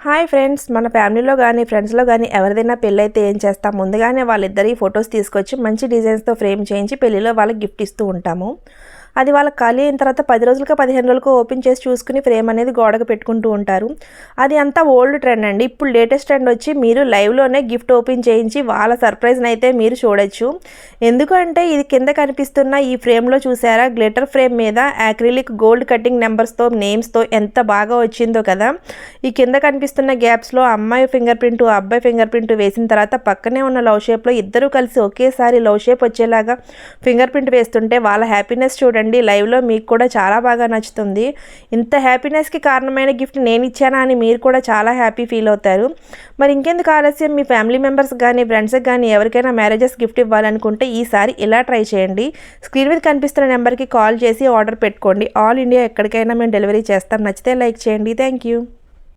Hi friends, మన ఫ్యామిలీలో కానీ ఫ్రెండ్స్లో కానీ ఎవరిదైనా పెళ్ళైతే ఏం చేస్తాం, ముందుగానే వాళ్ళిద్దరి ఫొటోస్ తీసుకొచ్చి మంచి డిజైన్స్తో ఫ్రేమ్ చేయించి పెళ్ళిలో వాళ్ళకి గిఫ్ట్ ఇస్తూ ఉంటాము. అది వాళ్ళకి ఖాళీ అయిన తర్వాత 10 రోజులకో 15 రోజులకో ఓపెన్ చేసి చూసుకుని ఫ్రేమ్ అనేది గోడకు పెట్టుకుంటూ ఉంటారు. అది అంతా ఓల్డ్ ట్రెండ్ అండి. ఇప్పుడు లేటెస్ట్ ట్రెండ్ వచ్చి మీరు లైవ్లోనే గిఫ్ట్ ఓపెన్ చేయించి వాళ్ళ సర్ప్రైజ్ని అయితే మీరు చూడొచ్చు. ఎందుకంటే ఇది కింద కనిపిస్తున్న ఈ ఫ్రేమ్లో చూసారా, గ్లిటర్ ఫ్రేమ్ మీద యాక్రిలిక్ గోల్డ్ కటింగ్ నెంబర్స్తో నేమ్స్తో ఎంత బాగా వచ్చిందో కదా. ఈ కింద కనిపిస్తున్న గ్యాప్స్లో అమ్మాయి ఫింగర్ ప్రింట్ అబ్బాయి ఫింగర్ ప్రింట్ వేసిన తర్వాత పక్కనే ఉన్న లవ్ షేప్లో ఇద్దరు కలిసి ఒకేసారి లవ్ షేప్ వచ్చేలాగా ఫింగర్ ప్రింట్ వేస్తుంటే వాళ్ళ హ్యాపీనెస్ చూడండి. లైవ్లో మీకు కూడా చాలా బాగా నచ్చుతుంది. ఇంత హ్యాపీనెస్కి కారణమైన గిఫ్ట్ నేను ఇచ్చానా అని మీరు కూడా చాలా హ్యాపీ ఫీల్ అవుతారు. మరి ఇంకెందుకు ఆలస్యం, మీ ఫ్యామిలీ మెంబర్స్ కానీ ఫ్రెండ్స్కి కానీ ఎవరికైనా మ్యారేజెస్ గిఫ్ట్ ఇవ్వాలనుకుంటే ఈసారి ఇలా ట్రై చేయండి. స్క్రీన్ మీద కనిపిస్తున్న నెంబర్కి కాల్ చేసి ఆర్డర్ పెట్టుకోండి. ఆల్ ఇండియా ఎక్కడికైనా మేము డెలివరీ చేస్తాం. నచ్చితే లైక్ చేయండి. Thank you.